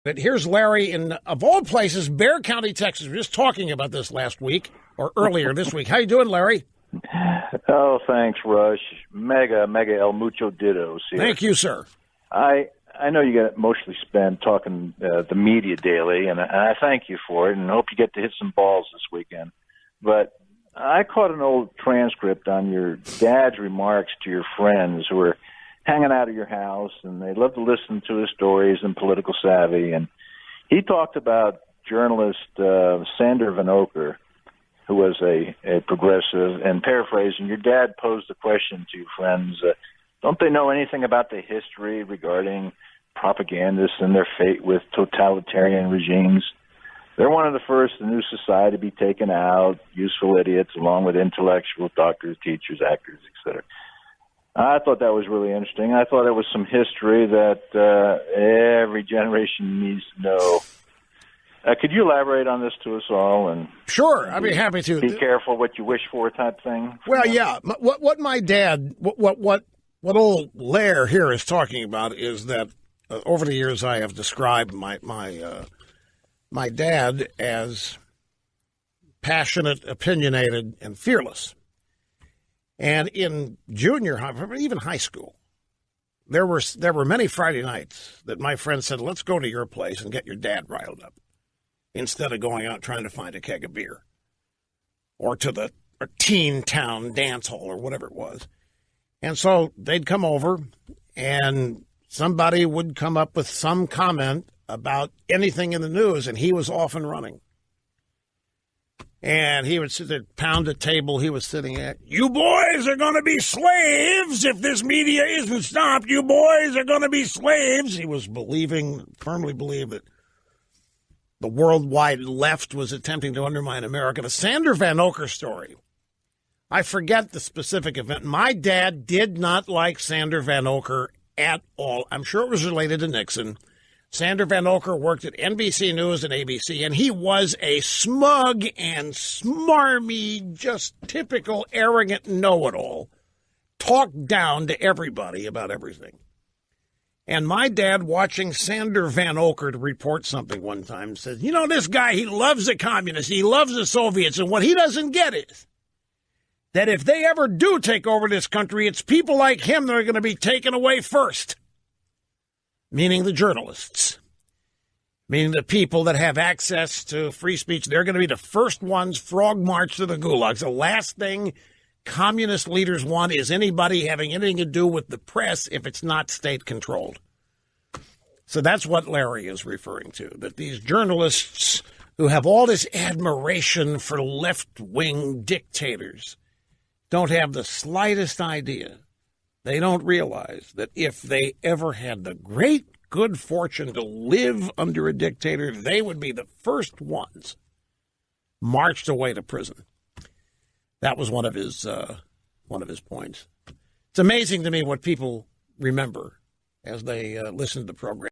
But here's Larry in, of all places, Bexar County, Texas. We were just talking about this last week or earlier this week. How you doing, Larry? Oh, thanks, Rush. Mega El Mucho Dittos here. Thank you, sir. I know you get mostly spent talking the media daily, and I thank you for it, and hope you get to hit some balls this weekend. But I caught an old transcript on your dad's remarks to your friends who were hanging out at your house, and they love to listen to his stories and political savvy. And he talked about journalist Sander Van Oker, who was a progressive, and paraphrasing, your dad posed the question to your friends, don't they know anything about the history regarding propagandists and their fate with totalitarian regimes? They're one of the first in the new society to be taken out, useful idiots, along with intellectual doctors, teachers, actors, etc. I thought that was really interesting. I thought it was some history that every generation needs to know. Could you elaborate on this to us all? And sure, I'd be happy to. Be careful what you wish for, type thing. Well, yeah. What my dad, what old Lair here is talking about is that over the years I have described my dad as passionate, opinionated, and fearless. And in junior high, even high school, there were many Friday nights that my friends said, let's go to your place and get your dad riled up, instead of going out trying to find a keg of beer or to the teen town dance hall or whatever it was. And so they'd come over and somebody would come up with some comment about anything in the news, and he was off and running. And he would sit there, pound the table he was sitting at. You boys are going to be slaves if this media isn't stopped. You boys are going to be slaves. He was firmly believed that the worldwide left was attempting to undermine America. The Sander Van Oker story, I forget the specific event. My dad did not like Sander Van Oker at all. I'm sure it was related to Nixon. Sander Van Oker worked at NBC News and ABC, and he was a smug and smarmy, just typical arrogant know-it-all, talked down to everybody about everything. And my dad, watching Sander Van Oker to report something one time, says, you know, this guy, he loves the communists, he loves the Soviets, and what he doesn't get is that if they ever do take over this country, it's people like him that are going to be taken away first. Meaning the journalists, meaning the people that have access to free speech. They're going to be the first ones frog march to the gulags. The last thing communist leaders want is anybody having anything to do with the press if it's not state-controlled. So that's what Larry is referring to, that these journalists who have all this admiration for left-wing dictators don't have the slightest idea. They don't realize that if they ever had the great good fortune to live under a dictator, they would be the first ones marched away to prison. That was one of his points. It's amazing to me what people remember as they listen to the program.